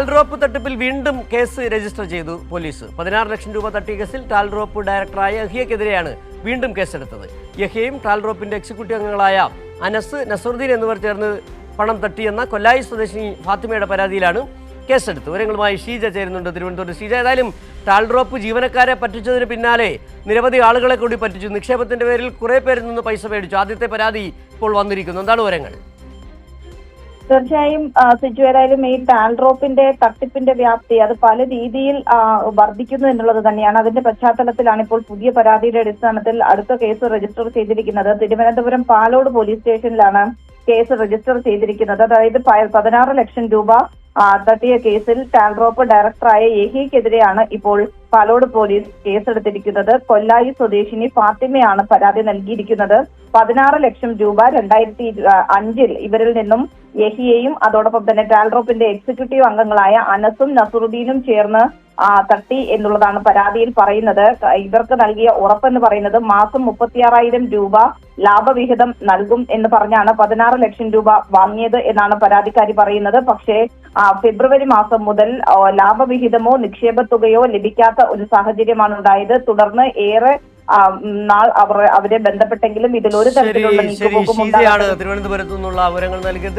ടാൽറോപ്പ് തട്ടിപ്പിൽ വീണ്ടും case register ചെയ്തു പോലീസ്. 16 ലക്ഷം രൂപ തട്ടിയ കേസിൽ ടാൽറോപ്പ് ഡയറക്ടറായ യഹിയക്കെതിരെയാണ് വീണ്ടും കേസെടുത്തത്. യഹിയയും ടാൽറോപ്പിന്റെ എക്സിക്യൂട്ടീവ് അംഗങ്ങളായ അനസ്, നസറുദ്ദീൻ എന്നിവർ ചേർന്ന് പണം തട്ടിയെന്ന കൊല്ലായി സ്വദേശിനി ഫാത്തിമയുടെ പരാതിയിലാണ് കേസെടുത്തത്. വിവരങ്ങളുമായി ഷീജ ചേരുന്നുണ്ട് തിരുവനന്തപുരം. ഷീജ, ഏതായാലും ടാൽറോപ്പ് ജീവനക്കാരെ പറ്റിച്ചതിന് പിന്നാലെ നിരവധി ആളുകളെ കൂടി പറ്റിച്ചു. നിക്ഷേപത്തിന്റെ പേരിൽ കുറെ പേരിൽ നിന്ന് പൈസ മേടിച്ചു. ആദ്യത്തെ പരാതി ഇപ്പോൾ വന്നിരിക്കുന്നു. എന്താണ് വിവരങ്ങൾ? തീർച്ചയായും സിജു, ഏതായാലും ഈ ടാൽറോപ്പിന്റെ തട്ടിപ്പിന്റെ വ്യാപ്തി അത് പല രീതിയിൽ വർദ്ധിക്കുന്നു എന്നുള്ളത് തന്നെയാണ്. അതിന്റെ പശ്ചാത്തലത്തിലാണ് ഇപ്പോൾ പുതിയ പരാതിയുടെ അടിസ്ഥാനത്തിൽ അടുത്ത കേസ് രജിസ്റ്റർ ചെയ്തിരിക്കുന്നത്. തിരുവനന്തപുരം പാലോട് പോലീസ് സ്റ്റേഷനിലാണ് കേസ് രജിസ്റ്റർ ചെയ്തിരിക്കുന്നത്. അതായത് 16 ലക്ഷം രൂപ തട്ടിയ കേസിൽ ടാൽറോപ്പ് ഡയറക്ടറായ യഹിയക്കെതിരെയാണ് ഇപ്പോൾ പാലോട് പോലീസ് കേസെടുത്തിരിക്കുന്നത്. കൊല്ലായി സ്വദേശിനി ഫാത്തിമയാണ് പരാതി നൽകിയിരിക്കുന്നത്. 16 ലക്ഷം രൂപ 2005 ഇവരിൽ നിന്നും യഹിയയും അതോടൊപ്പം തന്നെ ടാൽറോപ്പിന്റെ എക്സിക്യൂട്ടീവ് അംഗങ്ങളായ അനസും നസറുദ്ദീനും ചേർന്ന് തട്ടി എന്നുള്ളതാണ് പരാതിയിൽ പറയുന്നത്. ഇവർക്ക് നൽകിയ ഉറപ്പെന്ന് പറയുന്നത് മാസം 36,000 രൂപ ലാഭവിഹിതം നൽകും എന്ന് പറഞ്ഞാണ് 16 ലക്ഷം രൂപ വാങ്ങിയത് എന്നാണ് പരാതിക്കാരി പറയുന്നത്. പക്ഷേ ഫെബ്രുവരി മാസം മുതൽ ലാഭവിഹിതമോ നിക്ഷേപത്തുകയോ ലഭിക്കാത്ത ഒരു സാഹചര്യമാണ് ഉണ്ടായത്. തുടർന്ന് ഏറെ നാൾ അവരെ ബന്ധപ്പെട്ടെങ്കിലും ഇതിൽ ഒരു തരത്തിലുള്ള നീക്കുപോക്കും ഉണ്ടാകും. തിരുവനന്തപുരത്തു നിന്നുള്ള വിവരങ്ങൾ നൽകിയത്.